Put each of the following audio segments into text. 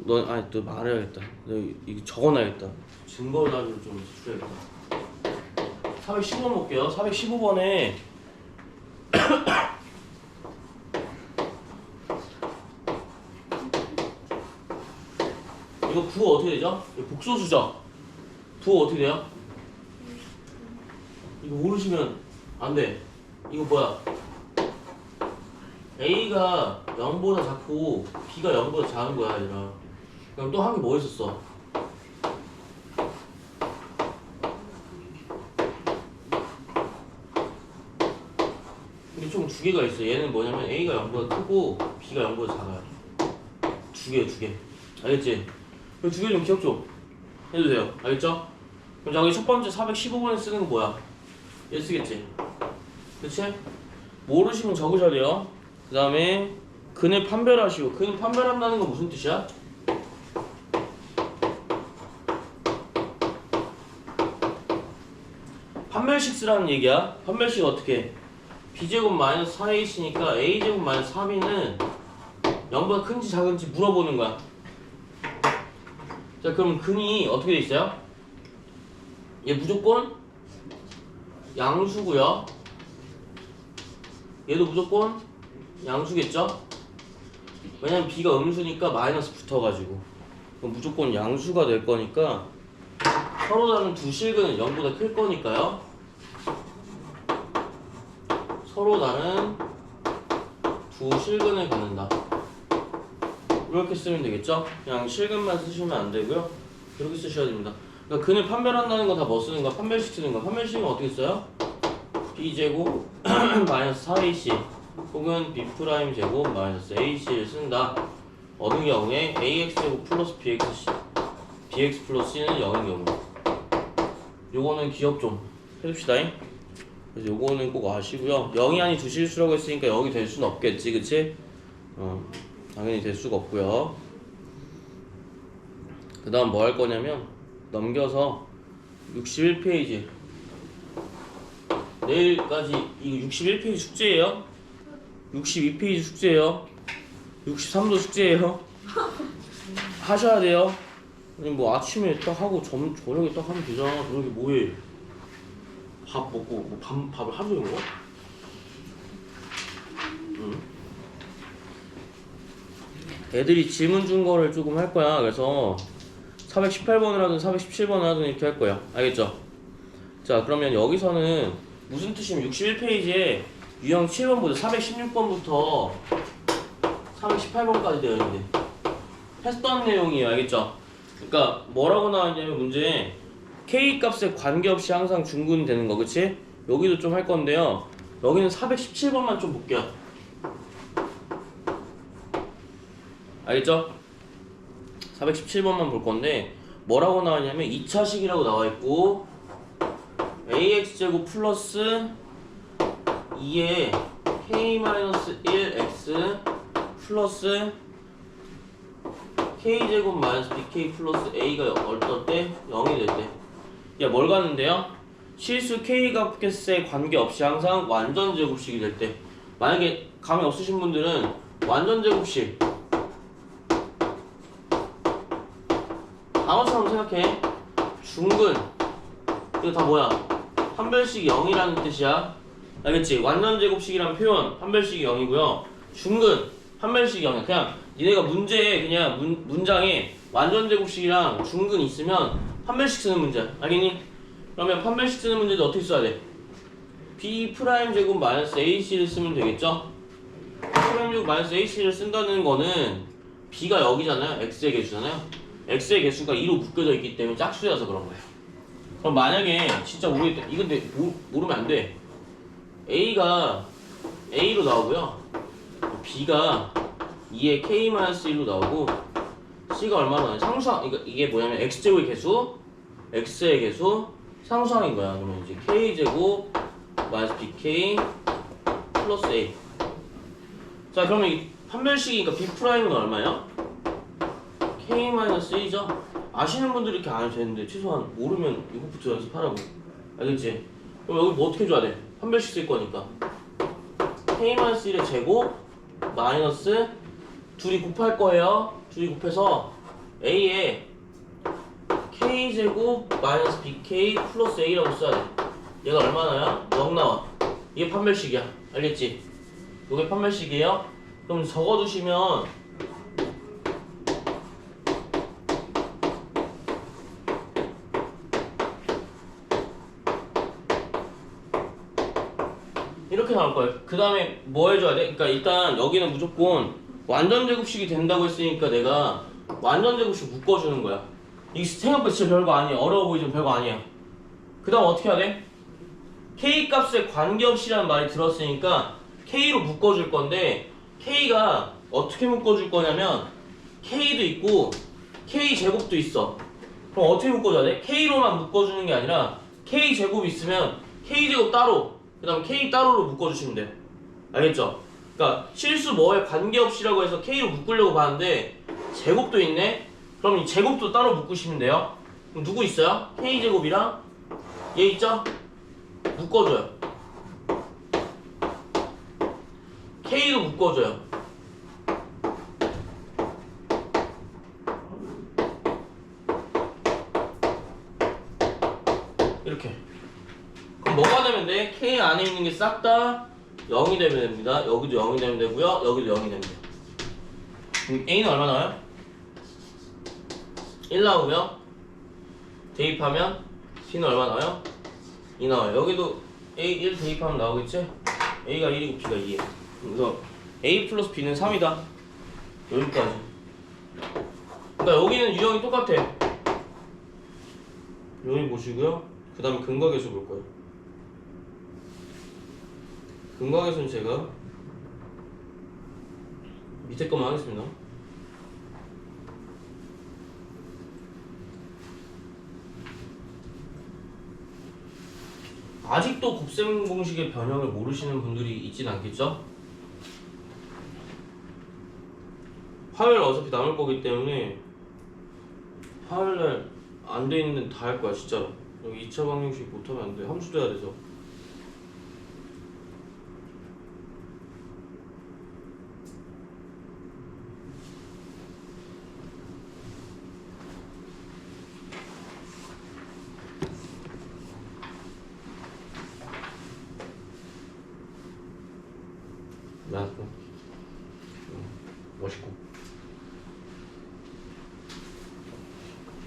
너 아니 너 말해야겠다. 너 이거 적어놔야겠다. 증거 자료를 좀 줄여야겠다. 415번 볼게요. 415번에 이거 부호 어떻게 되죠? 이거 복소수죠? 부호 어떻게 돼요? 이거 모르시면 안 돼. 이거 뭐야? A가 0보다 작고 B가 0보다 작은 거야, 얘들아. 그럼 또 한 개 뭐 있었어? 이게 총 두 개가 있어. 얘는 뭐냐면 A가 0보다 크고 B가 0보다 작아요. 두 개. 알겠지? 그 두 개 좀 기억 좀 해도 돼요. 알겠죠? 그럼 저기 첫 번째 415번에 쓰는 거 뭐야? 얘 쓰겠지? 그치? 모르시면 적으셔야 돼요. 그 다음에 근을 판별하시오. 근을 판별한다는 건 무슨 뜻이야? 판별식 쓰라는 얘기야. 판별식 어떻게 해? b제곱 마이너스 4ac니까 a제곱 마이너스 3b는 0보다 큰지 작은지 물어보는 거야. 자, 그럼 근이 어떻게 돼 있어요? 얘 무조건 양수고요. 얘도 무조건 양수겠죠? 왜냐면 b가 음수니까 마이너스 붙어가지고 그럼 무조건 양수가 될 거니까 서로 다른 두 실근은 0보다 클 거니까요. 서로 다른 두 실근을 갖는다. 이렇게 쓰면 되겠죠? 그냥 실근만 쓰시면 안 되고요. 이렇게 쓰셔야 됩니다. 그러니까 근을 판별한다는 거 다 뭐 쓰는 거야? 판별식 쓰는 거야. 판별식은 어떻게 써요? b제곱 마이너스 4ac 혹은 b'제곱 마이너스 ac를 쓴다. 어느 경우에 ax제곱 플러스 bx 플러스 c는 0인 경우. 요거는 기억 좀 해줍시다. 그래서 요거는 꼭 아시고요. 0이 아닌 두 실수라고 했으니까 0이 될 수는 없겠지, 그치? 당연히 될 수가 없고요. 그 다음 뭐 할 거냐면 넘겨서 61페이지 내일까지 이거 61페이지 숙제예요. 62페이지 숙제예요. 63도 숙제예요. 하셔야 돼요. 아니 뭐 아침에 딱 하고 저녁에 딱 하면 되잖아. 저녁에 뭐해? 밥 먹고 뭐 밥을 하루 종일 먹어? 응. 애들이 질문 준 거를 조금 할 거야. 그래서 418번을 하든 417번을 하든 이렇게 할 거야. 알겠죠? 자, 그러면 여기서는 무슨 뜻이면 61페이지에 유형 7번부터 416번부터 418번까지 되어 있는데 했던 내용이에요. 알겠죠? 그러니까 뭐라고 나왔냐면 문제에 K 값에 관계없이 항상 중근되는 거, 그치? 여기도 좀 할 건데요. 여기는 417번만 좀 볼게요. 알겠죠? 417번만 볼 건데 뭐라고 나왔냐면 2차식이라고 나와 있고 ax제곱 플러스 2에 k-1x 플러스 k제곱 마이너스 bk 플러스 a가 어떨 때? 0이 될 때. 야, 뭘 갖는데요? 실수 k값에 관계없이 항상 완전 제곱식이 될 때. 만약에 감이 없으신 분들은 완전 제곱식 단어처럼 생각해. 중근 이거 다 뭐야? 판별식이 0이라는 뜻이야. 알겠지? 완전 제곱식이란 표현 판별식이 0이고요. 중근 판별식이 0이야. 그냥 니네가 문제에 그냥 문장에 완전 제곱식이랑 중근 있으면 판별식 쓰는 문제야. 알겠니? 그러면 판별식 쓰는 문제도 어떻게 써야 돼? b 프라임 제곱 마이너스 ac를 쓰면 되겠죠? 프라임 제곱 마이너스 ac를 쓴다는 거는 b가 여기잖아요. x의 개수잖아요. x의 개수가 2로 묶여져 있기 때문에 짝수여서 그런 거예요. 그럼 만약에 진짜 모르겠다. 이건 근데 모르면 안 돼. a가 a로 나오고요. b가 2에 k-1로 나오고 c가 얼마나 나와요? 상수항. 그러니까 이게 뭐냐면 x제곱의 개수, x의 개수, 상수항인 거야. 그러면 이제 k제곱 마이너스 bk 플러스 a. 자, 그러면 이 판별식이니까 b 프라임은 얼마예요? k-1죠? 아시는 분들이 이렇게 안 해도 되는데 최소한 모르면 이것부터 연습하라고. 알겠지? 그럼 여기 뭐 어떻게 줘야 돼? 판별식 쓸 거니까 K-1의 제곱 마이너스 둘이 곱할 거예요. 둘이 곱해서 A에 K제곱 마이너스 BK 플러스 A라고 써야 돼. 얘가 얼마나요? 0 나와. 이게 판별식이야. 알겠지? 이게 판별식이에요. 그럼 적어두시면 이렇게 나올 거예요. 그 다음에 뭐 해줘야 돼? 그러니까 일단 여기는 무조건 완전 제곱식이 된다고 했으니까 내가 완전 제곱식 묶어주는 거야. 이게 생각보다 진짜 별거 아니야. 어려워 보이지만 별거 아니야. 그 다음 어떻게 해야 돼? K 값에 관계없이라는 말이 들었으니까 K로 묶어줄 건데 K가 어떻게 묶어줄 거냐면 K도 있고 K 제곱도 있어. 그럼 어떻게 묶어줘야 돼? K로만 묶어주는 게 아니라 K 제곱 있으면 K 제곱 따로 그 다음 K 따로로 묶어주시면 돼요. 알겠죠? 그러니까 실수 뭐에 관계없이라고 해서 K로 묶으려고 봤는데 제곱도 있네? 그럼 이 제곱도 따로 묶으시면 돼요. 그럼 누구 있어요? K 제곱이랑 얘 있죠? 묶어줘요. K도 묶어줘요. 이렇게. 그럼 뭐가 되면 돼? K 안에 있는 게 싹 다 0이 되면 됩니다. 여기도 0이 되면 되고요. 여기도 0이 됩니다. 그럼 A는 얼마 나와요? 1 나오고요. 대입하면 B는 얼마 나와요? 2 나와요. 여기도 A 1 대입하면 나오겠지? A가 1이고 B가 2예요. 그래서 A 플러스 B는 3이다. 여기까지. 그러니까 여기는 유형이 똑같아. 여기 보시고요. 그 다음에 근각에서 볼 거예요. 근각에서는 제가 밑에 것만 하겠습니다. 아직도 곱셈 공식의 변형을 모르시는 분들이 있진 않겠죠? 화요일 어차피 남을 거기 때문에 화요일날 안 돼 있는 다 할 거야 진짜로. 여기 2차 방정식 못하면 안 돼. 함수도 해야 돼서. 나도 멋있고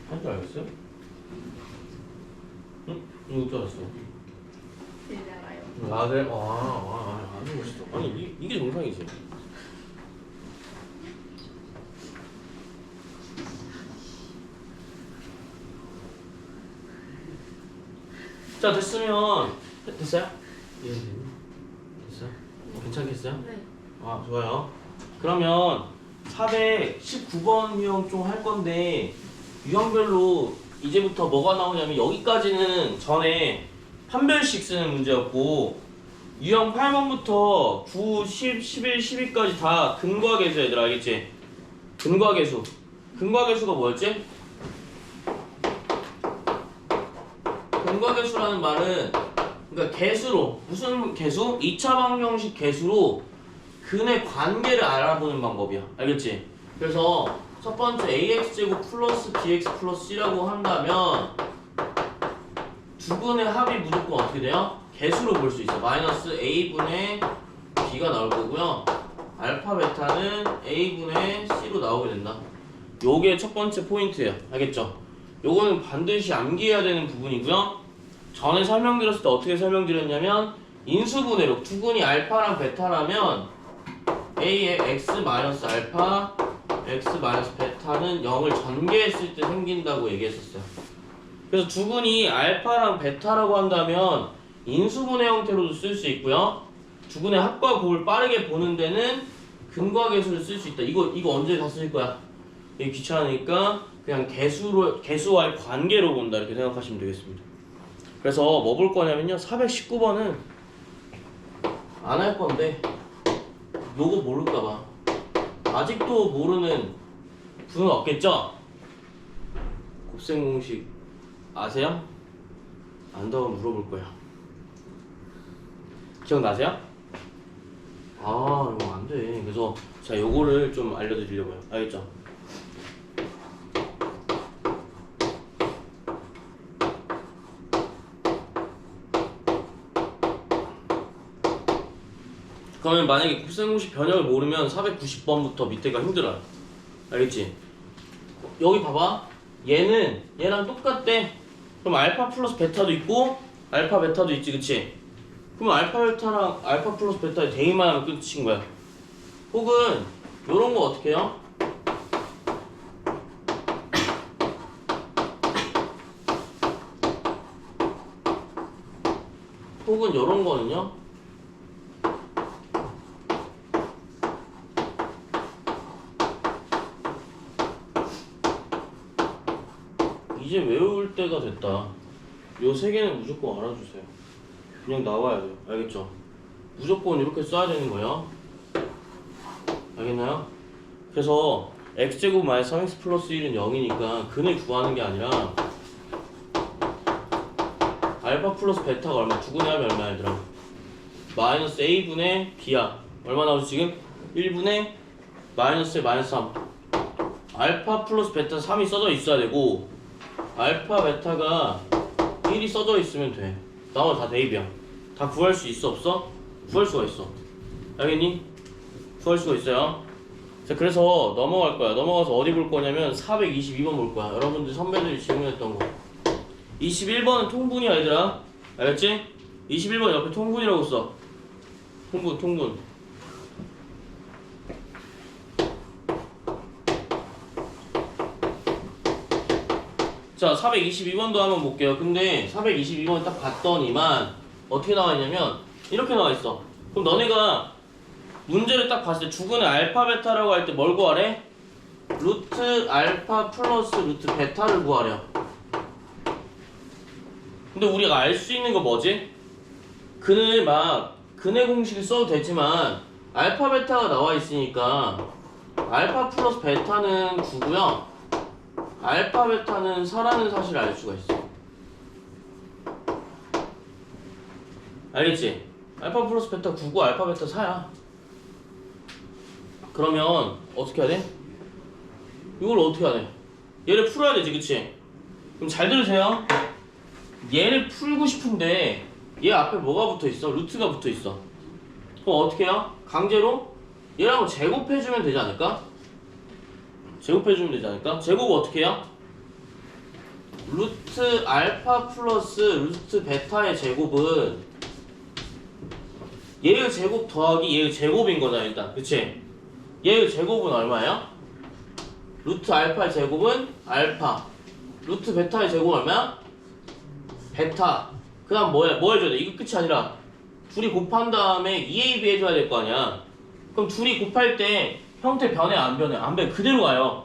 한 줄 알겠어요? 응? 이거 어떻게 알았어? 되잖아요. 라벨 아주 멋있어. 아니 이게 정상이지. 자 됐으면 됐어요? 예 됐어요? 괜찮겠어요? 네. 아 좋아요. 그러면 419번 유형 좀 할 건데 유형별로 이제부터 뭐가 나오냐면 여기까지는 전에 판별식 쓰는 문제였고 유형 8번부터 9, 10, 11, 12까지 다 근과계수 얘들 알겠지? 근과계수. 근과계수가 뭐였지? 근과계수라는 말은 그러니까 개수로 무슨 개수? 2차 방정식 개수로 근의 관계를 알아보는 방법이야. 알겠지? 그래서 첫 번째 ax제곱 플러스 bx 플러스 c라고 한다면 두 근의 합이 무조건 어떻게 돼요? 개수로 볼 수 있어. 마이너스 a분의 b가 나올 거고요. 알파 베타는 a분의 c로 나오게 된다. 요게 첫 번째 포인트예요. 알겠죠? 요거는 반드시 암기해야 되는 부분이고요. 전에 설명드렸을 때 어떻게 설명드렸냐면 인수분해로 두 근이 알파랑 베타라면 a의 x 마이너스 알파 x 마이너스 베타는 0을 전개했을 때 생긴다고 얘기했었어요. 그래서 두 근이 알파랑 베타라고 한다면 인수분해 형태로도 쓸 수 있고요. 두 근의 합과 곱을 빠르게 보는 데는 근과계수를 쓸 수 있다. 이거 언제 다 쓸 거야? 이게 귀찮으니까 그냥 개수와의 관계로 본다 이렇게 생각하시면 되겠습니다. 그래서 뭐 볼 거냐면요. 419번은 안 할 건데 요거 모를까봐 아직도 모르는 분은 없겠죠? 곱셈 공식 아세요? 안다고 물어볼 거예요. 기억나세요? 아 이거 안 돼. 그래서 자 요거를 좀 알려드리려고요. 알겠죠? 그러면 만약에 곱셈 공식 변형을 모르면 490번부터 밑에가 힘들어요. 알겠지? 여기 봐봐. 얘랑 똑같대. 그럼 알파 플러스 베타도 있고 알파 베타도 있지, 그치? 그럼 알파 베타랑 알파 플러스 베타의 대입만 하면 끝인 거야. 혹은 요런 거 어떻게 해요? 혹은 요런 거는요? 이제 외울 때가 됐다. 요 세 개는 무조건 알아주세요. 그냥 나와야 돼요. 알겠죠? 무조건 이렇게 써야 되는 거예요. 알겠나요? 그래서 x제곱 마이너스 3x 플러스 1은 0이니까 근을 구하는 게 아니라 알파 플러스 베타가 얼마? 2분의 하면 얼마 얘들아? 마이너스 a분의 b야. 얼마 나오지 지금? 1분의 마이너스 1 마이너스 3. 알파 플러스 베타 3이 써져 있어야 되고 알파 베타가 1이 써져 있으면 돼. 나머지 다 대입이야. 다 구할 수 있어 없어? 구할 수가 있어. 알겠니? 구할 수가 있어요. 자, 그래서 넘어갈 거야. 넘어가서 어디 볼 거냐면 422번 볼 거야. 여러분들 선배들이 질문했던 거. 21번은 통분이야 얘들아. 알겠지? 21번 옆에 통분이라고 써. 통분. 자, 422번도 한번 볼게요. 근데 422번 딱 봤더니만 어떻게 나와 있냐면 이렇게 나와 있어. 그럼 너네가 문제를 딱 봤을 때 주근의 알파 베타라고 할 때 뭘 구하래? 루트 알파 플러스 루트 베타를 구하려. 근데 우리가 알 수 있는 거 뭐지? 근의 공식을 써도 되지만 알파 베타가 나와 있으니까 알파 플러스 베타는 9고요 알파 베타는 4라는 사실을 알 수가 있어. 알겠지? 알파 플러스 베타 9고 알파 베타 4야. 그러면 어떻게 해야 돼? 이걸 어떻게 해야 돼? 얘를 풀어야 되지, 그치? 그럼 잘 들으세요. 얘를 풀고 싶은데 얘 앞에 뭐가 붙어있어? 루트가 붙어있어. 그럼 어떻게 해요? 강제로 얘랑 제곱해주면 되지 않을까? 제곱해주면 되지 않을까? 제곱 어떻게 해요? 루트 알파 플러스 루트 베타의 제곱은 얘의 제곱 더하기 얘의 제곱인 거잖아 일단. 그치? 얘의 제곱은 얼마예요? 루트 알파의 제곱은 알파, 루트 베타의 제곱은 얼마야? 베타. 그 다음 뭐야? 뭐 해줘야 돼? 이거 끝이 아니라 둘이 곱한 다음에 2ab 해줘야 될 거 아니야. 그럼 둘이 곱할 때 형태 변해 안 변해? 안 변해. 그대로 가요.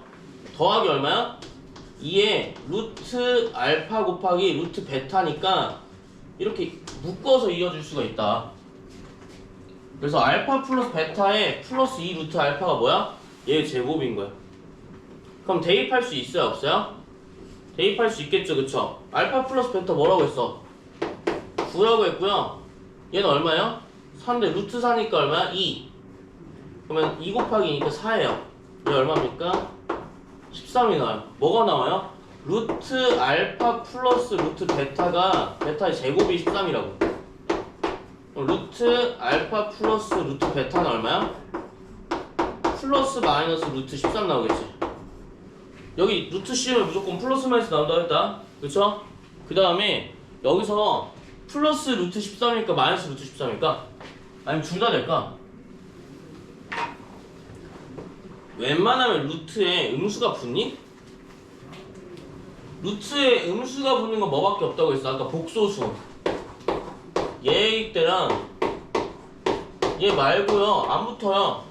더하기 얼마야? 2에 루트 알파 곱하기 루트 베타니까 이렇게 묶어서 이어줄 수가 있다. 그래서 알파 플러스 베타에 플러스 2 루트 알파가 뭐야? 얘 제곱인 거야. 그럼 대입할 수 있어요 없어요? 대입할 수 있겠죠 그쵸? 알파 플러스 베타 뭐라고 했어? 9라고 했고요. 얘는 얼마예요? 3인데 루트 4니까 얼마야? 2. 그러면 2 곱하기니까 4예요. 얘 얼마입니까? 13이 나와요. 뭐가 나와요? 루트 알파 플러스 루트 베타가 베타의 제곱이 13이라고. 그럼 루트 알파 플러스 루트 베타는 얼마야? 플러스 마이너스 루트 13 나오겠지. 여기 루트 씌우면 무조건 플러스 마이너스 나온다고 했다. 그쵸? 그 다음에 여기서 플러스 루트 13일까 마이너스 루트 13일까? 아니면 둘 다 될까? 웬만하면 루트에 음수가 붙니? 루트에 음수가 붙는 건 뭐밖에 없다고 했어? 아까 복소수. 얘일 때랑 얘 말고요 안 붙어요.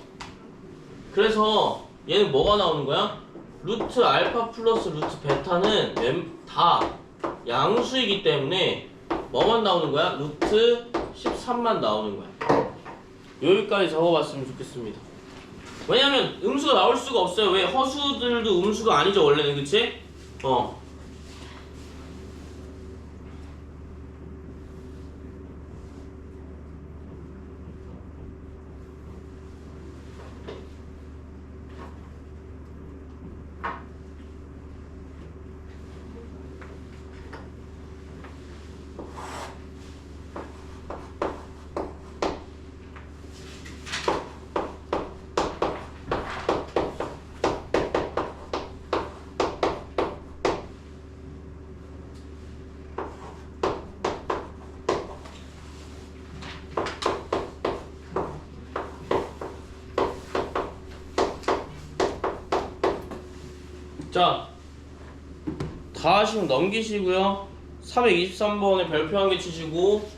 그래서 얘는 뭐가 나오는 거야? 루트 알파 플러스 루트 베타는 다 양수이기 때문에 뭐만 나오는 거야? 루트 13만 나오는 거야. 여기까지 적어봤으면 좋겠습니다. 왜냐면 음수가 나올 수가 없어요. 왜? 허수들도 음수가 아니죠 원래는. 그치? 자, 다 하시면 넘기시고요. 423번에 별표 한 개 치시고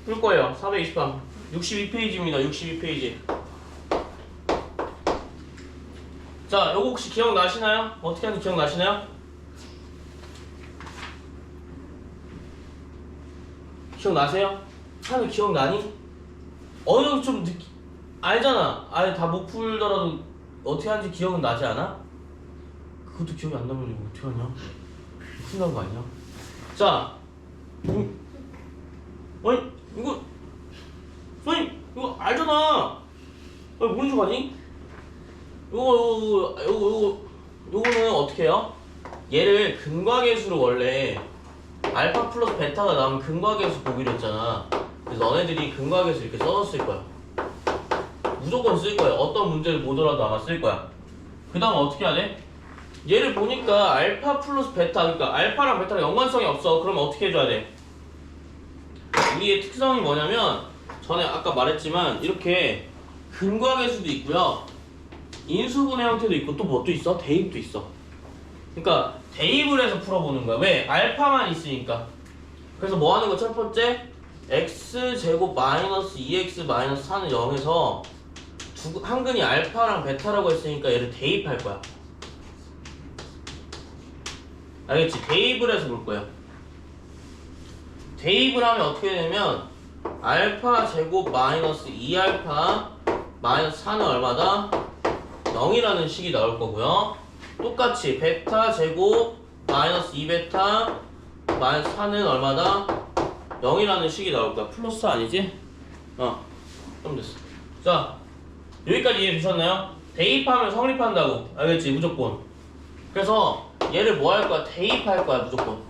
풀 거예요. 423. 62페이지입니다. 62페이지. 자, 요거 혹시 기억나시나요? 어떻게 하는지 기억나시나요? 기억나세요? 하는 기억나니? 어느 정도 좀 알잖아. 아예 다 못 풀더라도 어떻게 하는지 기억은 나지 않아? 그것도 기억이 안 나면 이거 어떻게 하냐? 큰일 난 거 아니야? 자, 아니 이거 선생님 이거 알잖아. 왜 모르는 척 하니? 요거는 어떻게 해요? 얘를 근과계수로 원래 알파 플러스 베타가 나오면 근과계수 보기로 했잖아. 그래서 너네들이 근과계수 이렇게 써줬을 거야. 무조건 쓸 거야. 어떤 문제를 보더라도 아마 쓸 거야. 그 다음 어떻게 해야 돼? 얘를 보니까 알파 플러스 베타, 그러니까 알파랑 베타랑 연관성이 없어. 그러면 어떻게 해줘야 돼? 우리의 특성이 뭐냐면 전에 아까 말했지만 이렇게 근과계수도 있고요, 인수분해 형태도 있고 또 뭐 또 있어? 대입도 있어. 그러니까 대입을 해서 풀어보는 거야. 왜? 알파만 있으니까. 그래서 뭐 하는 거? 첫 번째, x제곱 마이너스 2x 마이너스 4는 0에서 한근이 알파랑 베타라고 했으니까 얘를 대입할 거야. 알겠지? 대입을 해서 볼 거야. 대입을 하면 어떻게 되냐면 알파 제곱 마이너스 2알파 마이너스 4는 얼마다? 0이라는 식이 나올 거고요. 똑같이 베타 제곱 마이너스 2베타 마이너스 4는 얼마다? 0이라는 식이 나올 거야. 플러스 아니지? 그럼 됐어. 자, 여기까지 이해 되셨나요? 대입하면 성립한다고. 알겠지? 무조건. 그래서 얘를 뭐 할 거야? 대입할 거야, 무조건.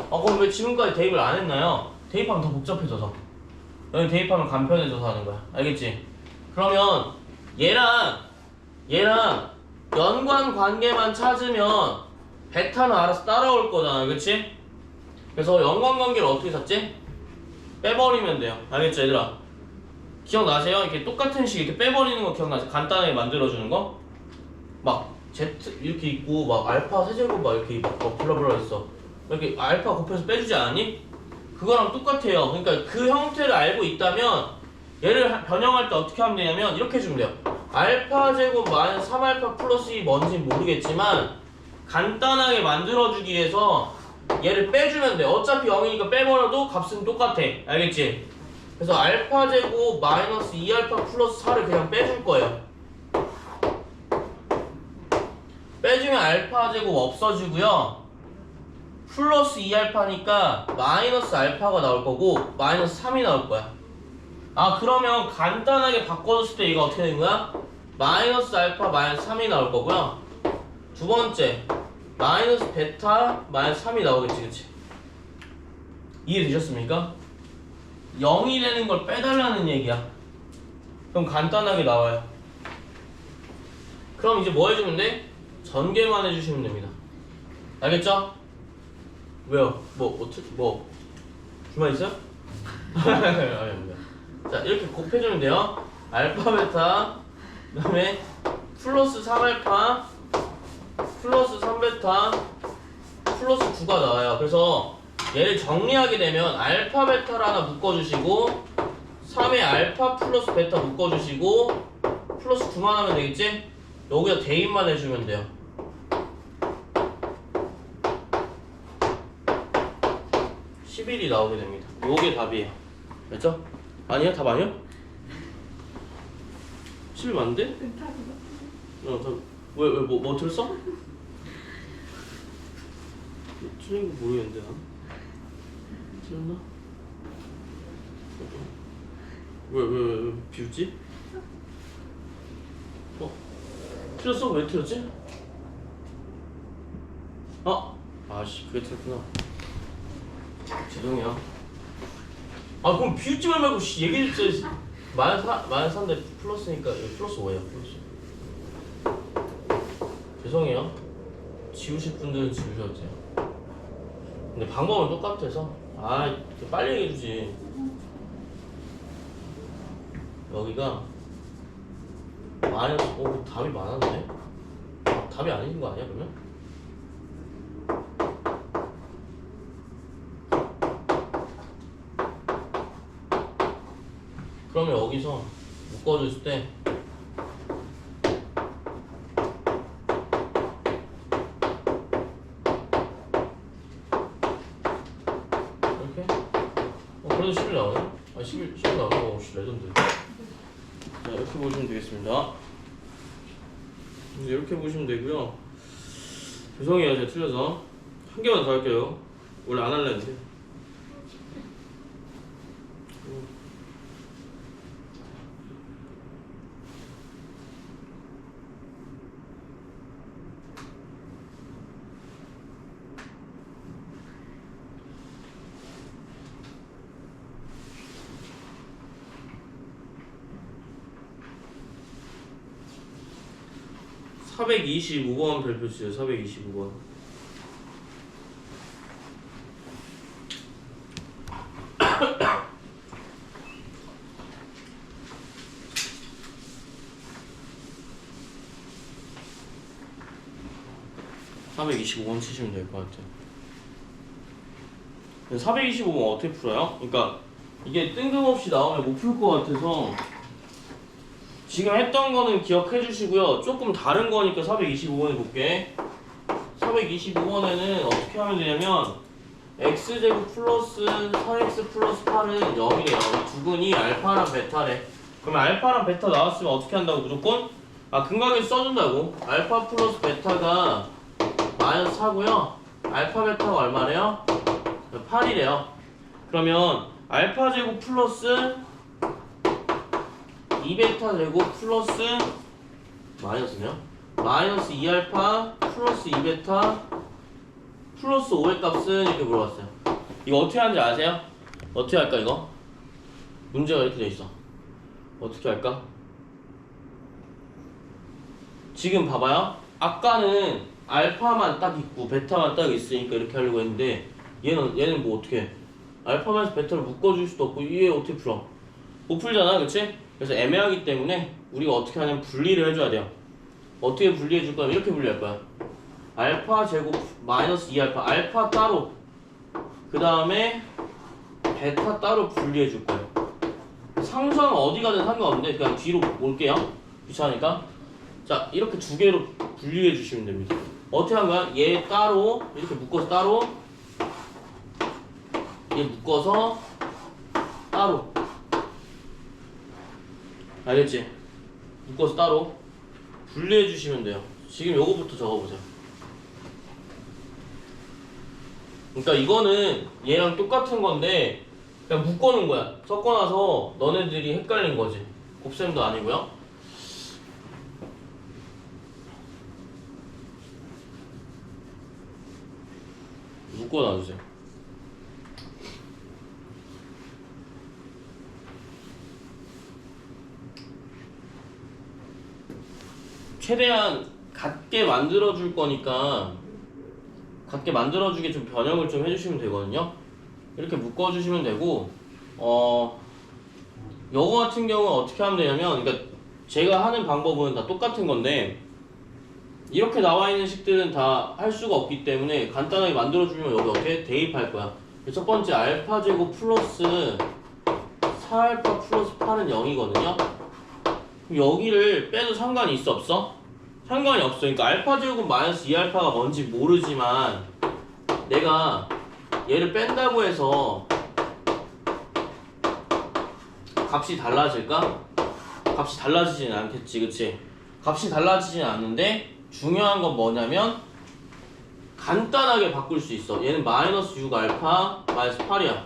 그럼 왜 지금까지 대입을 안 했나요? 대입하면 더 복잡해져서. 여기 대입하면 간편해져서 하는 거야. 알겠지? 그러면 얘랑 연관 관계만 찾으면 베타는 알아서 따라올 거잖아. 그치? 그래서 연관 관계를 어떻게 찾지? 빼버리면 돼요. 알겠죠, 얘들아? 기억나세요? 이렇게 똑같은 식 이렇게 빼버리는 거 기억나세요? 간단하게 만들어주는 거? 막 Z 이렇게 있고 막 알파 세제곱 막 이렇게 막 블라블라 있어. 이렇게 알파 곱해서 빼주지 않니? 그거랑 똑같아요. 그러니까 그 형태를 알고 있다면 얘를 변형할 때 어떻게 하면 되냐면 이렇게 해주면 돼요. 알파 제곱 마이너스 3알파 플러스 2 뭔지는 모르겠지만 간단하게 만들어주기 위해서 얘를 빼주면 돼. 어차피 0이니까 빼버려도 값은 똑같아. 알겠지? 그래서 알파 제곱 마이너스 2알파 플러스 4를 그냥 빼줄 거예요. 빼주면 알파 제곱 없어지고요. 플러스 2알파니까 마이너스 알파가 나올 거고 마이너스 3이 나올 거야. 그러면 간단하게 바꿔줬을 때 이거 어떻게 되는 거야? 마이너스 알파 마이너스 3이 나올 거고요. 두 번째, 마이너스 베타 마이너스 3이 나오겠지, 그치? 이해되셨습니까? 0이 되는 걸 빼달라는 얘기야. 그럼 간단하게 나와요. 그럼 이제 뭐 해주면 돼? 전개만 해주시면 됩니다. 알겠죠? 왜요? 불만 있어요? 자, 이렇게 곱해주면 돼요. 알파 베타 그 다음에 플러스 3알파 플러스 3베타 플러스 9가 나와요. 그래서 얘를 정리하게 되면 알파 베타를 하나 묶어주시고 3에 알파 플러스 베타 묶어주시고 플러스 9만 하면 되겠지? 여기다 대입만 해주면 돼요. (11이) 나오게 됩니다. 요게 답이에요. 됐죠? 아니야? 답 아니야? 11 맞는데? 뭐 들었어? 틀린 거 모르겠는데 난? 틀렸나? 왜 비웃지? 틀렸어? 왜 틀렸지? 아씨 그게 틀렸구나. 죄송해요. 그럼 비웃지 말고 얘기해주세요. 마이너스 3인데 플러스니까 여기 플러스 5예요. 플러스. 죄송해요. 지우실 분들은 지우셔도 돼요. 근데 방법은 똑같아서 빨리 얘기해주지. 여기가 마이너스 답이 많았네. 답이 아닌 거 아니야 그러면? 그러면 여기서 묶어줬을 때 이렇게? 그래도 11 나오네? 아 11 나오네? 레전드. 자 이렇게 보시면 되겠습니다. 이렇게 보시면 되고요. 죄송해요 제가 틀려서 한 개만 더 할게요. 원래 안 할라 했는데. (425번) 별표 주세요. 425번. (425번) 치시면 될 것 같아요. 425번 어떻게 풀어요? 그러니까 이게 뜬금없이 나오면 못 풀 것 같아서 지금 했던 거는 기억해 주시고요. 조금 다른 거니까 425번에 볼게. 425번에는 어떻게 하면 되냐면 x제곱 플러스 4x 플러스 8은 0이래요. 두근이 알파랑 베타래. 그러면 알파랑 베타 나왔으면 어떻게 한다고 무조건? 근각에 써준다고. 알파 플러스 베타가 마이너스 4고요. 알파 베타가 얼마래요? 8이래요. 그러면 알파 제곱 플러스 2베타 제곱 플러스 마이너스면 마이너스 2알파 플러스 2베타 플러스 5의 값은 이렇게 물어봤어요. 이거 어떻게 하는지 아세요? 어떻게 할까 이거? 문제가 이렇게 돼 있어. 어떻게 할까? 지금 봐봐요. 아까는 알파만 딱 있고 베타만 딱 있으니까 이렇게 하려고 했는데 얘는 뭐 어떻게 해? 알파만 베타를 묶어줄 수도 없고 얘 어떻게 풀어? 못 풀잖아, 그치? 그래서 애매하기 때문에 우리가 어떻게 하냐면 분리를 해줘야 돼요. 어떻게 분리해 줄 거야? 이렇게 분리할 거야. 알파 제곱 마이너스 2알파 알파 따로 그 다음에 베타 따로 분리해 줄 거예요. 상수항 어디 가든 상관없는데 그냥 뒤로 올게요. 귀찮으니까. 자 이렇게 두 개로 분리해 주시면 됩니다. 어떻게 한 거야? 얘 따로 이렇게 묶어서 따로 얘 묶어서 따로 알겠지? 묶어서 따로 분리해 주시면 돼요. 지금 요거부터 적어보세요. 그러니까 이거는 얘랑 똑같은 건데 그냥 묶어놓은 거야. 섞어놔서 너네들이 헷갈린 거지. 곱셈도 아니고요. 묶어놔주세요. 최대한 같게 만들어줄 거니까 같게 만들어주게 좀 변형을 좀 해주시면 되거든요. 이렇게 묶어주시면 되고 요거 같은 경우는 어떻게 하면 되냐면 그러니까 제가 하는 방법은 다 똑같은 건데 이렇게 나와 있는 식들은 다 할 수가 없기 때문에 간단하게 만들어주면 여기 어떻게 대입할 거야. 첫 번째 알파 제곱 플러스 4알파 플러스 8은 0이거든요. 여기를 빼도 상관이 있어 없어? 상관이 없어. 그러니까 알파 제곱은 마이너스 2알파가 뭔지 모르지만 내가 얘를 뺀다고 해서 값이 달라질까? 값이 달라지진 않겠지, 그치? 값이 달라지진 않는데 중요한 건 뭐냐면 간단하게 바꿀 수 있어. 얘는 마이너스 6알파 마이너스 8이야.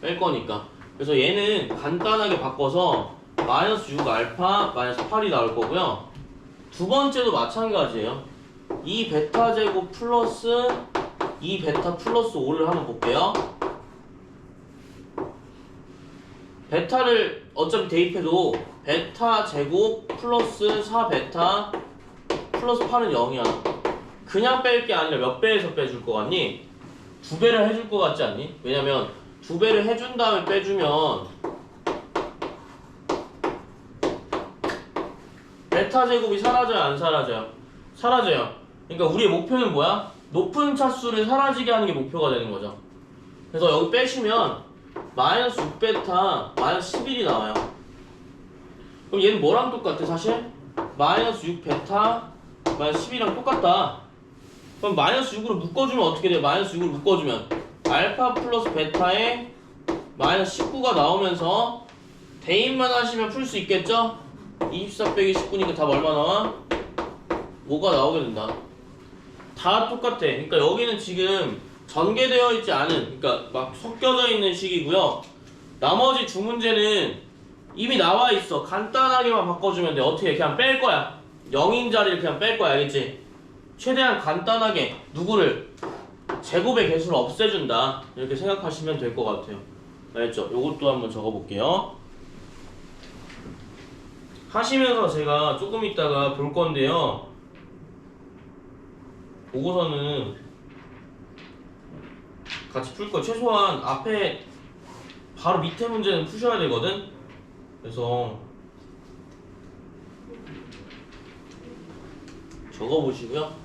뺄 거니까. 그래서 얘는 간단하게 바꿔서 마이너스 6알파 마이너스 8이 나올 거고요. 두 번째도 마찬가지예요. 2베타 제곱 플러스 2베타 플러스 5를 한번 볼게요. 베타를 어차피 대입해도 베타 제곱 플러스 4베타 플러스 8은 0이야. 그냥 뺄 게 아니라 몇 배에서 빼줄 거 같니? 두 배를 해줄 거 같지 않니? 왜냐면 두 배를 해준 다음에 빼주면 베타 제곱이 사라져요, 안 사라져요? 사라져요. 그러니까 우리의 목표는 뭐야? 높은 차수를 사라지게 하는 게 목표가 되는 거죠. 그래서 여기 빼시면 마이너스 6베타 마이너스 11이 나와요. 그럼 얘는 뭐랑 똑같아 사실? 마이너스 6베타 마이너스 10이랑 똑같다. 그럼 마이너스 6으로 묶어주면 어떻게 돼요? 마이너스 6으로 묶어주면 알파 플러스 베타에 마이너스 19가 나오면서 대입만 하시면 풀 수 있겠죠? 24 빼기 19니까 답 얼마 나와? 5가 나오게 된다. 다 똑같아. 그러니까 여기는 지금 전개되어 있지 않은, 그러니까 막 섞여져 있는 식이고요. 나머지 두 문제는 이미 나와 있어. 간단하게만 바꿔주면 돼. 어떻게 그냥 뺄 거야. 0인 자리를 그냥 뺄 거야. 알겠지? 최대한 간단하게 누구를 제곱의 개수를 없애준다. 이렇게 생각하시면 될 것 같아요. 알겠죠? 요것도 한번 적어볼게요. 하시면서 제가 조금 있다가 볼 건데요. 보고서는 같이 풀 거. 최소한 앞에 바로 밑에 문제는 푸셔야 되거든. 그래서 적어보시고요.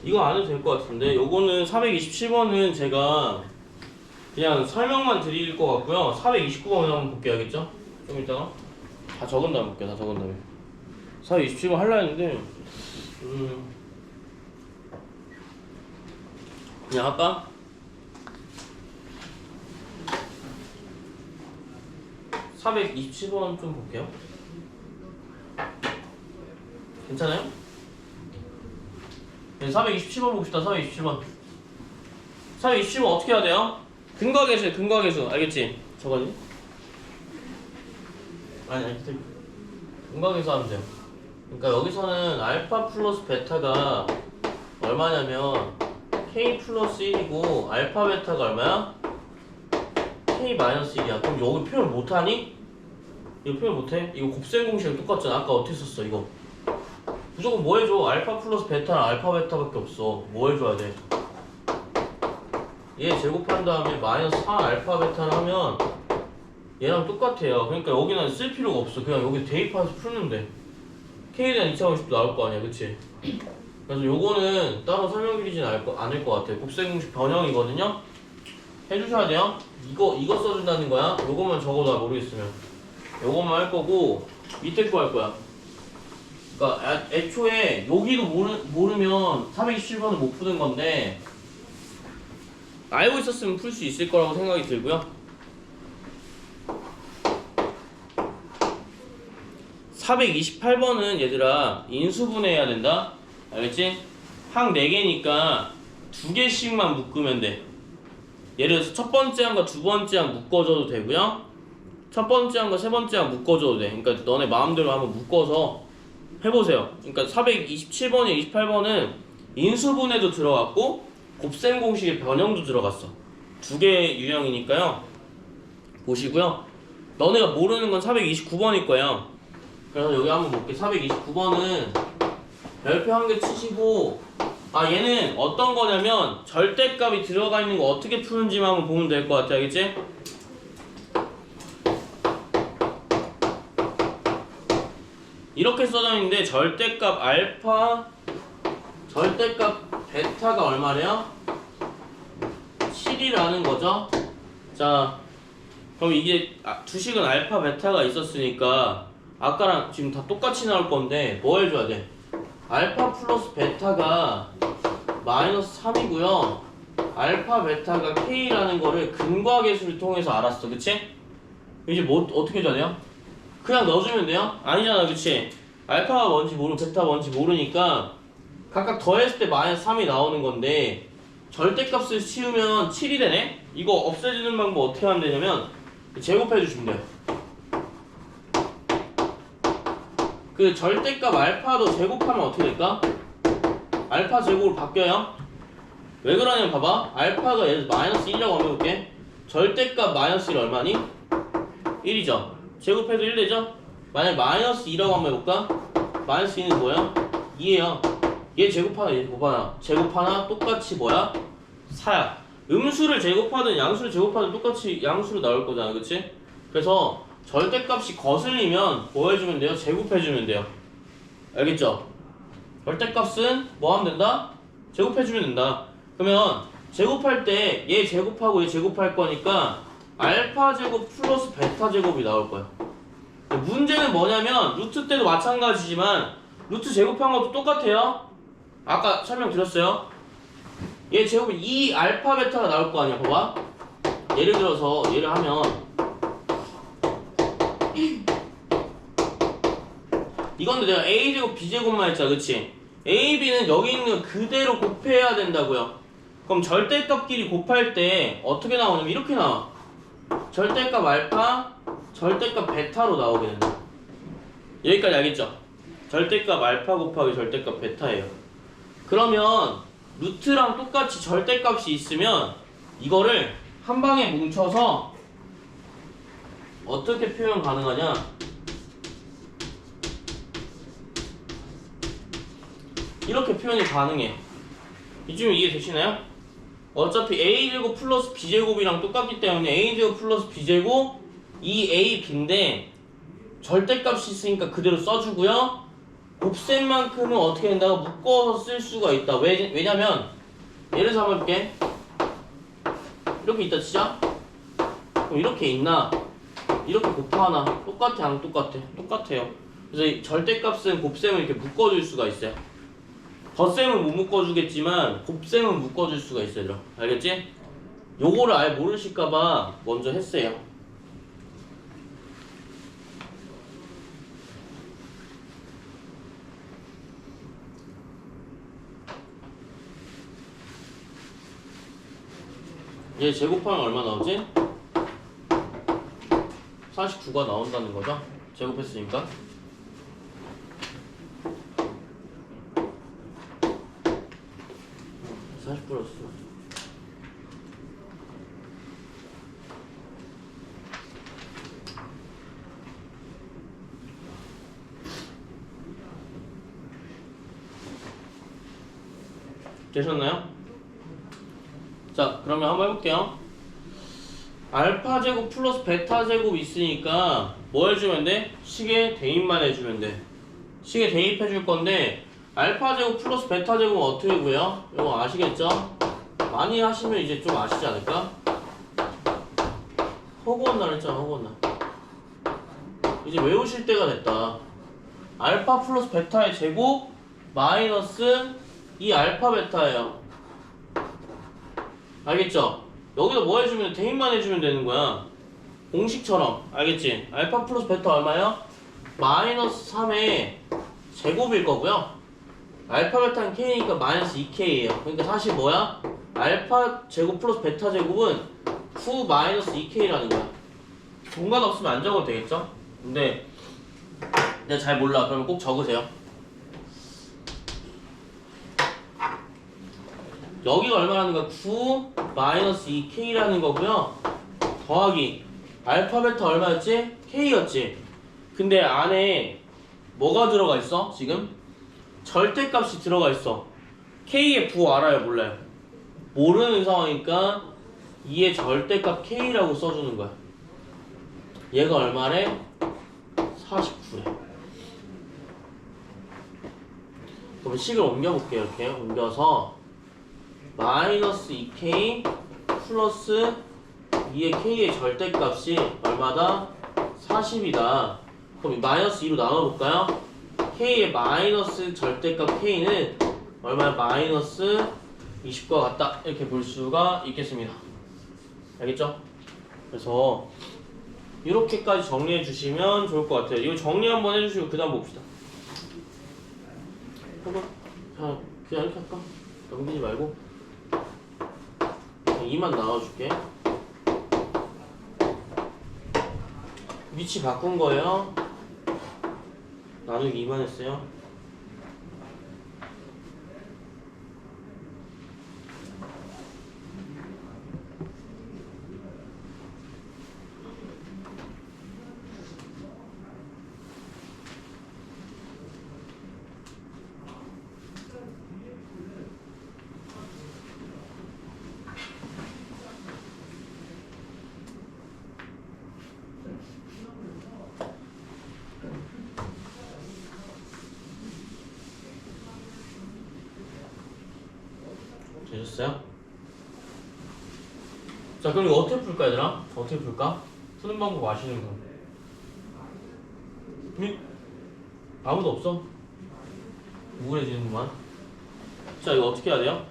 이거 안 해도 될 것 같은데, 요거는 427번은 제가 그냥 설명만 드릴 것 같고요. 429번 한번 볼게요. 알겠죠? 좀 이따가 다 적은 다음에 볼게요. 다 적은 다음에 427번 하려 했는데 그냥 할까? 427번 좀 볼게요. 괜찮아요? 네, 427번 봅시다. 427번 427번 어떻게 해야 돼요? 근과계수에 근과계수. 알겠지? 저거니? 아니 근과계수 하면 돼요. 그러니까 여기서는 알파 플러스 베타가 얼마냐면 K 플러스 1이고 알파 베타가 얼마야? K 마이너스 1이야. 그럼 여기 표현 못하니? 이거 표현 못해? 이거 곱셈 공식이랑 똑같잖아. 아까 어떻게 썼어 이거? 무조건 뭐 해줘? 알파 플러스 베타랑 알파 베타밖에 없어. 뭐 해줘야 돼? 얘 제곱한 다음에 마이너스 4 알파 베타를 하면 얘랑 똑같아요. 그러니까 여기는 쓸 필요가 없어. 그냥 여기 대입해서 풀면 돼. K에 대한 2차원식도 나올 거 아니야, 그치? 그래서 요거는 따로 설명드리진 않을 것 같아요. 곱셈 공식 변형이거든요? 해주셔야 돼요. 이거 써준다는 거야. 요것만 적어도 모르겠으면 요것만 할 거고 밑에 거 할 거야. 그러니까 애초에 여기도 모르면 427번을 못 푸는 건데 알고 있었으면 풀 수 있을 거라고 생각이 들고요. 428번은 얘들아 인수분해해야 된다. 알겠지? 항 4개니까 2개씩만 묶으면 돼. 예를 들어서 첫 번째 항과 두 번째 항 묶어줘도 되고요. 첫 번째 항과 세 번째 항 묶어줘도 돼. 그러니까 너네 마음대로 한번 묶어서 해보세요. 그러니까 427번에 28번은 인수분해도 들어갔고 곱셈 공식의 변형도 들어갔어. 2개 유형이니까요. 보시고요. 너네가 모르는 건 429번일 거예요. 그래서 여기 한번 볼게. 429번은 별표 한 개 치시고 얘는 어떤 거냐면 절대값이 들어가 있는 거 어떻게 푸는지만 한번 보면 될 것 같아. 알겠지? 이렇게 써져 있는데 절대값 알파, 절대값 베타가 얼마래요? 7이라는 거죠. 자, 그럼 이게 주식은 알파, 베타가 있었으니까 아까랑 지금 다 똑같이 나올 건데 뭐 해줘야 돼? 알파 플러스 베타가 마이너스 3이고요. 알파 베타가 K라는 거를 근과계수를 통해서 알았어. 그치? 이제 뭐 어떻게 해줘야 돼요? 그냥 넣어주면 돼요? 아니잖아. 그치? 알파가 뭔지 모르고 베타가 뭔지 모르니까 각각 더했을 때 마이너스 3이 나오는 건데 절대값을 치우면 7이 되네? 이거 없애주는 방법 어떻게 하면 되냐면 제곱해 주시면 돼요. 그 절대값 알파도 제곱하면 어떻게 될까? 알파 제곱으로 바뀌어요. 왜 그러냐면 봐봐. 알파가 예를 들어 마이너스 1이라고 한번 해볼게. 절대값 마이너스 1 얼마니? 1이죠. 제곱해도 1 되죠? 만약 마이너스 2라고 한번 해볼까? 마이너스 2는 뭐야? 2예요. 얘 제곱하나 얘 제곱하나 제곱하나 똑같이 뭐야? 4야. 음수를 제곱하든 양수를 제곱하든 똑같이 양수로 나올 거잖아. 그치? 그래서 절대값이 거슬리면 뭐 해주면 돼요? 제곱해주면 돼요. 알겠죠? 절대값은 뭐 하면 된다? 제곱해주면 된다. 그러면 제곱할 때 얘 제곱하고 얘 제곱할 거니까 알파 제곱 플러스 베타 제곱이 나올 거야. 문제는 뭐냐면 루트 때도 마찬가지지만 루트 제곱한 것도 똑같아요. 아까 설명드렸어요. 얘 제곱이 2 알파 베타가 나올 거 아니야. 봐봐. 예를 들어서 얘를 하면 이건데 내가 a제곱 b제곱만 했잖아. 그치? a, b는 여기 있는 거 그대로 곱해야 된다고요. 그럼 절대값끼리 곱할 때 어떻게 나오냐면 이렇게 나와. 절대값 알파, 절대값 베타로 나오게 된다. 여기까지 알겠죠? 절대값 알파 곱하기 절대값 베타예요. 그러면 루트랑 똑같이 절대값이 있으면 이거를 한 방에 뭉쳐서 어떻게 표현 가능하냐? 이렇게 표현이 가능해. 이쯤 이해되시나요? 어차피 a제곱 플러스 b제곱이랑 똑같기 때문에 a제곱 플러스 b제곱 2ab인데 절대값이 있으니까 그대로 써주고요. 곱셈만큼은 어떻게 된다고 묶어서 쓸 수가 있다. 왜냐면 예를 들어서 한번 해볼게. 이렇게 있다 치자. 그럼 이렇게 있나? 이렇게 곱하나? 똑같아 안 똑같아? 똑같아요. 그래서 이 절대값은 곱셈을 이렇게 묶어줄 수가 있어요. 덧셈은 못 묶어주겠지만 곱셈은 묶어줄 수가 있어요. 알겠지? 요거를 아예 모르실까봐 먼저 했어요. 얘 제곱하면 얼마 나오지? 49가 나온다는 거죠? 제곱했으니까. 플러스 되셨나요? 자, 그러면 한번 해볼게요. 알파 제곱 플러스 베타 제곱 있으니까 뭐 해주면 돼? 식에 대입만 해주면 돼. 식에 대입해줄 건데 알파 제곱 플러스 베타 제곱은 어떻게 구해요? 이거 아시겠죠? 많이 하시면 이제 좀 아시지 않을까? 허구한 날 했잖아. 허구한 날. 이제 외우실 때가 됐다. 알파 플러스 베타의 제곱 마이너스 이 알파 베타예요. 알겠죠? 여기다 뭐 해주면 대입만 해주면 되는 거야. 공식처럼. 알겠지? 알파 플러스 베타 얼마예요? 마이너스 3의 제곱일 거고요. 알파 베타는 k니까 마이너스 2k예요. 그러니까 사실 뭐야? 알파 제곱 플러스 베타 제곱은 9 마이너스 2k라는 거야. 공간 없으면 안 적어도 되겠죠? 근데 내가 잘 몰라. 그러면 꼭 적으세요. 여기가 얼마라는 거야? 9 마이너스 2k라는 거고요. 더하기 알파 베타 얼마였지? k였지? 근데 안에 뭐가 들어가 있어? 지금? 절대값이 들어가 있어. k의 부 알아요? 몰라요? 모르는 상황이니까 2의 절대값 k라고 써주는 거야. 얘가 얼마래? 49래. 그럼 식을 옮겨볼게요. 이렇게 옮겨서 마이너스 2k 플러스 2의 k의 절대값이 얼마다? 40이다. 그럼 마이너스 2로 나눠볼까요? K의 마이너스 절대값 K는 얼마야? 마이너스 20과 같다. 이렇게 볼 수가 있겠습니다. 알겠죠? 그래서 이렇게까지 정리해 주시면 좋을 것 같아요. 이거 정리 한번 해주시고 그 다음 봅시다. 해봐. 자, 그냥 이렇게 할까? 넘기지 말고 2만 나와줄게. 위치 바꾼 거예요. 나누기 2만 했어요. 되셨어요? 자, 그럼 이거 어떻게 풀까, 얘들아? 어떻게 풀까? 푸는 방법 아시는 거? 아무도 없어? 우울해지는구만. 자, 이거 어떻게 해야 돼요?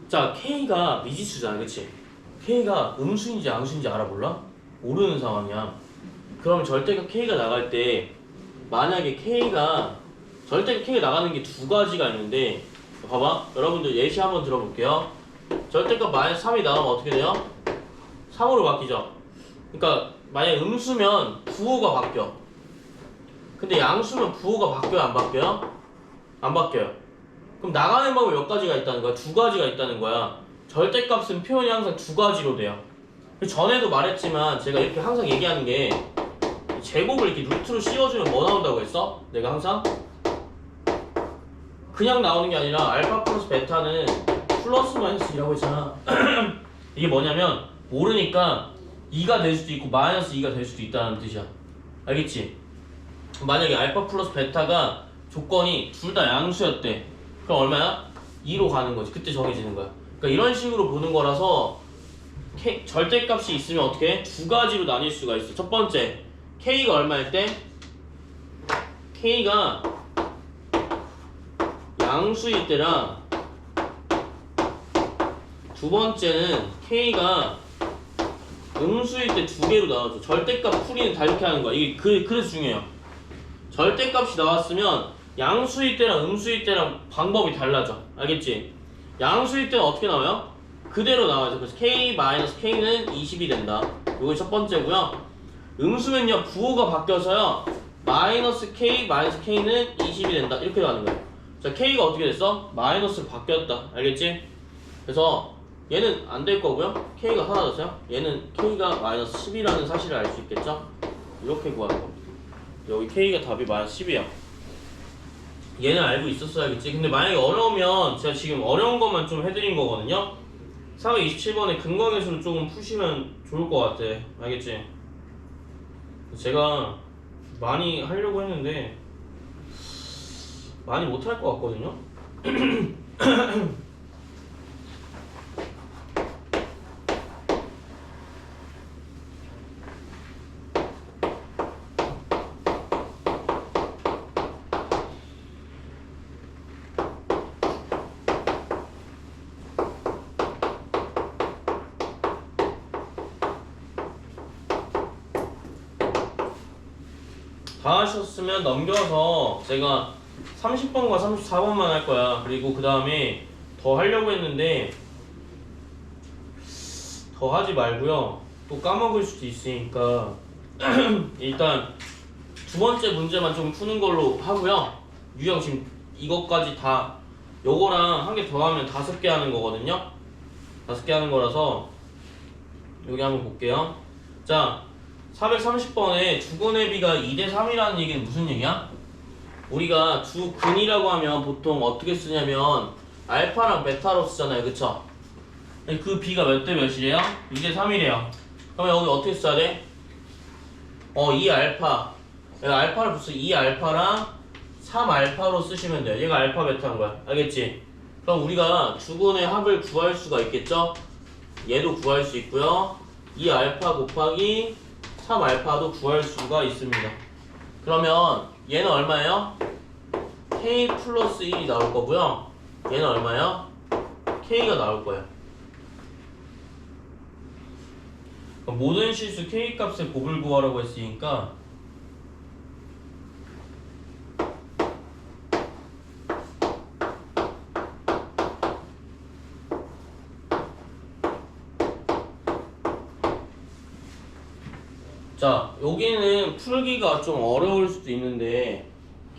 자, K가 미지수잖아, 그치? K가 음수인지 양수인지 알아볼라? 모르는 상황이야. 그럼 절대값 K가 나갈 때 만약에 절대값 K가 나가는 게 두 가지가 있는데, 봐봐, 여러분들 예시 한번 들어볼게요. 절대값 마이너스 3이 나오면 어떻게 돼요? 3으로 바뀌죠. 그러니까 만약에 음수면 부호가 바뀌어. 근데 양수면 부호가 바뀌어요, 안 바뀌어요? 안 바뀌어요. 그럼 나가는 방법이 몇 가지가 있다는 거야? 두 가지가 있다는 거야. 절대값은 표현이 항상 두 가지로 돼요. 전에도 말했지만 제가 이렇게 항상 얘기하는 게 제곱을 이렇게 루트로 씌워주면 뭐 나온다고 했어? 내가 항상 그냥 나오는 게 아니라 알파 플러스 베타는 플러스 마이너스 2라고 했잖아. 이게 뭐냐면 모르니까 2가 될 수도 있고 마이너스 2가 될 수도 있다는 뜻이야. 알겠지? 만약에 알파 플러스 베타가 조건이 둘 다 양수였대. 그럼 얼마야? 2로 가는 거지. 그때 정해지는 거야. 그러니까 이런 식으로 보는 거라서 절대값이 있으면 어떻게 해? 두 가지로 나뉠 수가 있어. 첫 번째, K가 얼마일 때? K가 양수일 때랑 두 번째는 K가 음수일 때 두 개로 나와줘. 절대값 풀이는 다 이렇게 하는 거야. 이게 그래서 중요해요. 절대값이 나왔으면 양수일 때랑 음수일 때랑 방법이 달라져. 알겠지? 양수일 때는 어떻게 나와요? 그대로 나와야죠. 그래서 K-K는 20이 된다. 이게 첫 번째고요. 음수면요 부호가 바뀌어서요 마이너스 K, 마이너스 K는 20이 된다. 이렇게 나오는 거예요. 자, K가 어떻게 됐어? 마이너스로 바뀌었다. 알겠지? 그래서 얘는 안 될 거고요. K가 사라졌어요. 얘는 K가 마이너스 10이라는 사실을 알 수 있겠죠? 이렇게 구하는 겁니다. 여기 K가 답이 마이너스 10이야. 얘는 알고 있었어야겠지. 근데 만약에 어려우면 제가 지금 어려운 것만 좀 해드린 거거든요. 427번에 근거계수를 조금 푸시면 좋을 것 같아. 알겠지? 제가 많이 하려고 했는데 많이 못할 것 같거든요. 다 하셨으면 넘겨서 제가 30번과 34번만 할 거야. 그리고 그 다음에 더 하려고 했는데 더 하지 말고요. 또 까먹을 수도 있으니까 일단 두 번째 문제만 좀 푸는 걸로 하고요. 유형 지금 이것까지 다 요거랑 한 개 더 하면 5개 하는 거거든요. 5개 하는 거라서 여기 한번 볼게요. 자, 430번에 주근의 비가 2대 3이라는 얘기는 무슨 얘기야? 우리가 주근이라고 하면 보통 어떻게 쓰냐면 알파랑 베타로 쓰잖아요. 그쵸? 그 비가 몇 대 몇이래요? 2대 3이래요. 그러면 여기 어떻게 써야 돼? 2알파. 알파를 붙여 2알파랑 3알파로 쓰시면 돼요. 얘가 알파 베타인 거야. 알겠지? 그럼 우리가 주근의 합을 구할 수가 있겠죠? 얘도 구할 수 있고요. 2알파 곱하기 3알파도 구할 수가 있습니다. 그러면 얘는 얼마예요? K 플러스 1이 나올 거고요. 얘는 얼마예요? K가 나올 거예요. 그럼 모든 실수 K 값의 곱을 구하라고 했으니까 자, 여기는 풀기가 좀 어려울 수도 있는데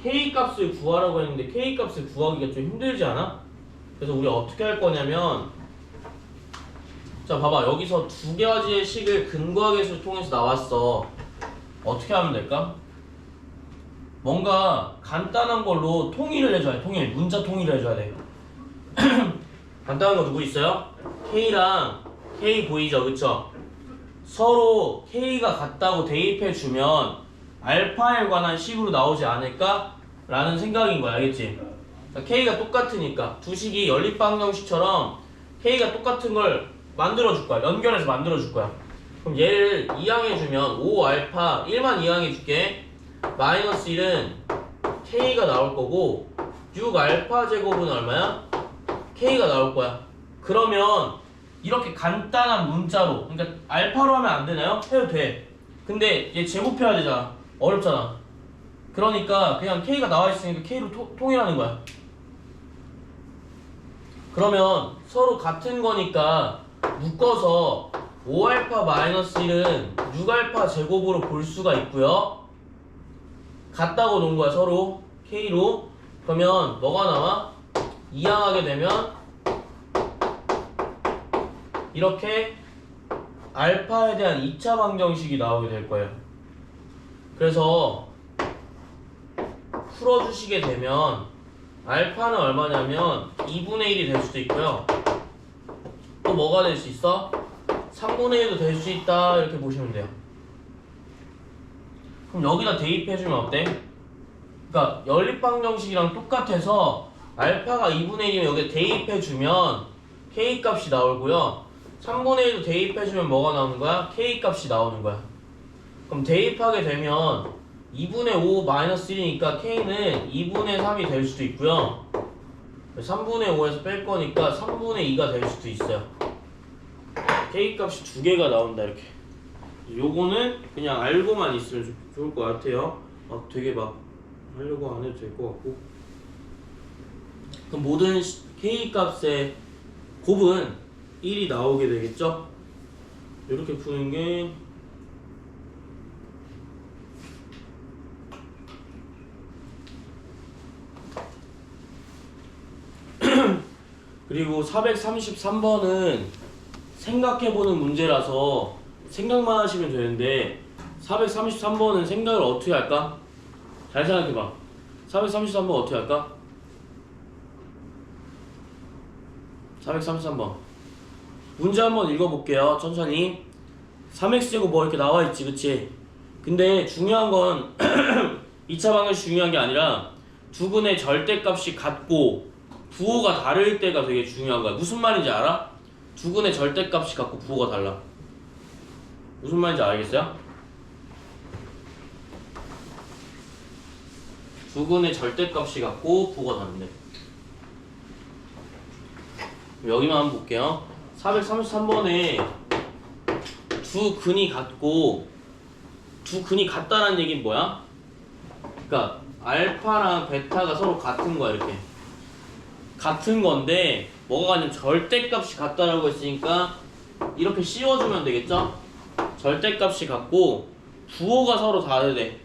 K 값을 구하라고 했는데 K 값을 구하기가 좀 힘들지 않아? 그래서 우리 어떻게 할 거냐면 자, 봐봐. 여기서 두 가지의 식을 근과계수를 통해서 나왔어. 어떻게 하면 될까? 뭔가 간단한 걸로 통일을 해줘야 돼. 통일. 문자 통일을 해줘야 돼. 간단한 거 누구 있어요? K랑 K 보이죠? 그쵸? 서로 K가 같다고 대입해주면 알파에 관한 식으로 나오지 않을까? 라는 생각인 거야. 알겠지? K가 똑같으니까 두 식이 연립방정식처럼 K가 똑같은 걸 만들어줄 거야. 연결해서 만들어줄 거야. 그럼 얘를 이항해주면 5알파 1만 이항해줄게. 마이너스 1은 K가 나올 거고 6알파 제곱은 얼마야? K가 나올 거야. 그러면 이렇게 간단한 문자로, 그러니까 알파로 하면 안 되나요? 해도 돼. 근데 얘 제곱해야 되잖아. 어렵잖아. 그러니까 그냥 K가 나와 있으니까 K로 통일하는 거야. 그러면 서로 같은 거니까 묶어서 5알파 마이너스 1은 6알파 제곱으로 볼 수가 있고요. 같다고 놓은 거야. 서로 K로. 그러면 뭐가 나와? 이항하게 되면 이렇게 알파에 대한 2차 방정식이 나오게 될 거예요. 그래서 풀어주시게 되면 알파는 얼마냐면 2분의 1이 될 수도 있고요. 또 뭐가 될 수 있어? 3분의 1도 될 수 있다. 이렇게 보시면 돼요. 그럼 여기다 대입해주면 어때? 그러니까 연립방정식이랑 똑같아서 알파가 2분의 1이면 여기에 대입해주면 K 값이 나오고요. 3분의 1도 대입해주면 뭐가 나오는 거야? K 값이 나오는 거야. 그럼 대입하게 되면 2분의 5 마이너스 1이니까 K는 2분의 3이 될 수도 있고요. 3분의 5에서 뺄 거니까 3분의 2가 될 수도 있어요. K 값이 두 개가 나온다. 이렇게. 요거는 그냥 알고만 있으면 좋을 것 같아요. 되게 막 하려고 안 해도 될 것 같고. 그럼 모든 K 값의 곱은 1이 나오게 되겠죠? 이렇게 푸는 게 그리고 433번은 생각해보는 문제라서 생각만 하시면 되는데 433번은 생각을 어떻게 할까? 잘 생각해봐. 433번 어떻게 할까? 433번 문제 한번 읽어볼게요. 천천히. 3x제곱 뭐 이렇게 나와있지, 그치? 근데 중요한 건 2차 방정식 중요한 게 아니라 두 근의 절대값이 같고 부호가 다를 때가 되게 중요한 거야. 무슨 말인지 알아? 두 근의 절대값이 같고 부호가 달라. 무슨 말인지 알겠어요? 두 근의 절대값이 같고 부호가 다른데. 여기만 한번 볼게요. 433번에 두 근이 같고 두 근이 같다는 얘기는 뭐야? 그러니까 알파랑 베타가 서로 같은 거야. 이렇게 같은 건데 뭐가 같냐면 절대값이 같다라고 했으니까 이렇게 씌워주면 되겠죠? 절대값이 같고 부호가 서로 다르대.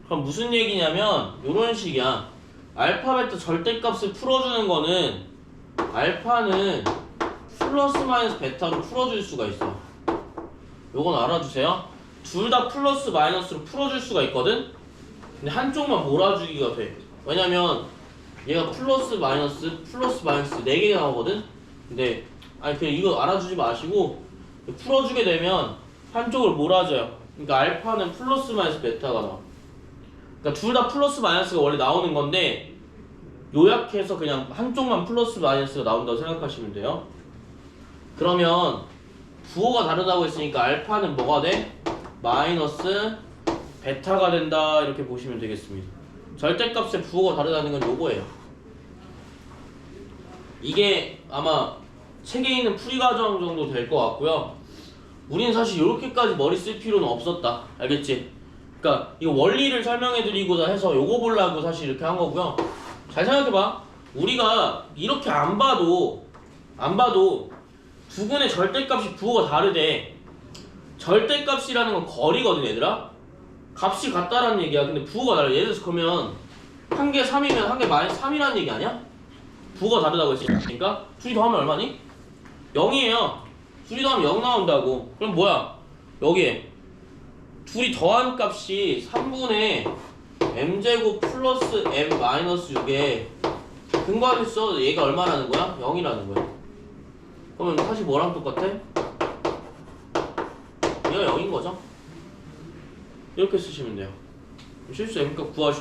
그럼 무슨 얘기냐면 요런 식이야. 알파 베타 절대값을 풀어주는 거는 알파는 플러스 마이너스 베타로 풀어줄 수가 있어. 요건 알아주세요. 둘 다 플러스 마이너스로 풀어줄 수가 있거든? 근데 한쪽만 몰아주기가 돼. 왜냐면 얘가 플러스 마이너스 4개가 나오거든? 근데 그냥 이거 알아주지 마시고 풀어주게 되면 한쪽을 몰아줘요. 그러니까 알파는 플러스 마이너스 베타가 나와. 그러니까 둘 다 플러스 마이너스가 원래 나오는 건데 요약해서 그냥 한쪽만 플러스 마이너스가 나온다고 생각하시면 돼요. 그러면 부호가 다르다고 했으니까 알파는 뭐가 돼? 마이너스 베타가 된다 이렇게 보시면 되겠습니다. 절대값의 부호가 다르다는 건 요거예요. 이게 아마 책에 있는 풀이 과정 정도 될 것 같고요. 우린 사실 이렇게까지 머리 쓸 필요는 없었다. 알겠지? 그러니까 이거 원리를 설명해드리고자 해서 요거 보려고 사실 이렇게 한 거고요. 잘 생각해봐. 우리가 이렇게 안 봐도 두근의 절대값이 부호가 다르대. 절대값이라는 건 거리거든 얘들아. 값이 같다라는 얘기야. 근데 부호가 달라. 예를 들어서 그러면 한 개 3이면 한 개 -3이라는 얘기 아니야? 부호가 다르다고 했으니까 둘이 더하면 얼마니? 0이에요. 둘이 더하면 0 나온다고. 그럼 뭐야? 여기에 둘이 더한 값이 3분의 m제곱 플러스 m 마이너스 6에 근거하면 써. 얘가 얼마라는 거야? 0이라는 거야. 그러면 사실 뭐랑 똑같아? 얘가 0인 거죠? 이렇게 쓰시면 돼요. 실수 m값 구하시고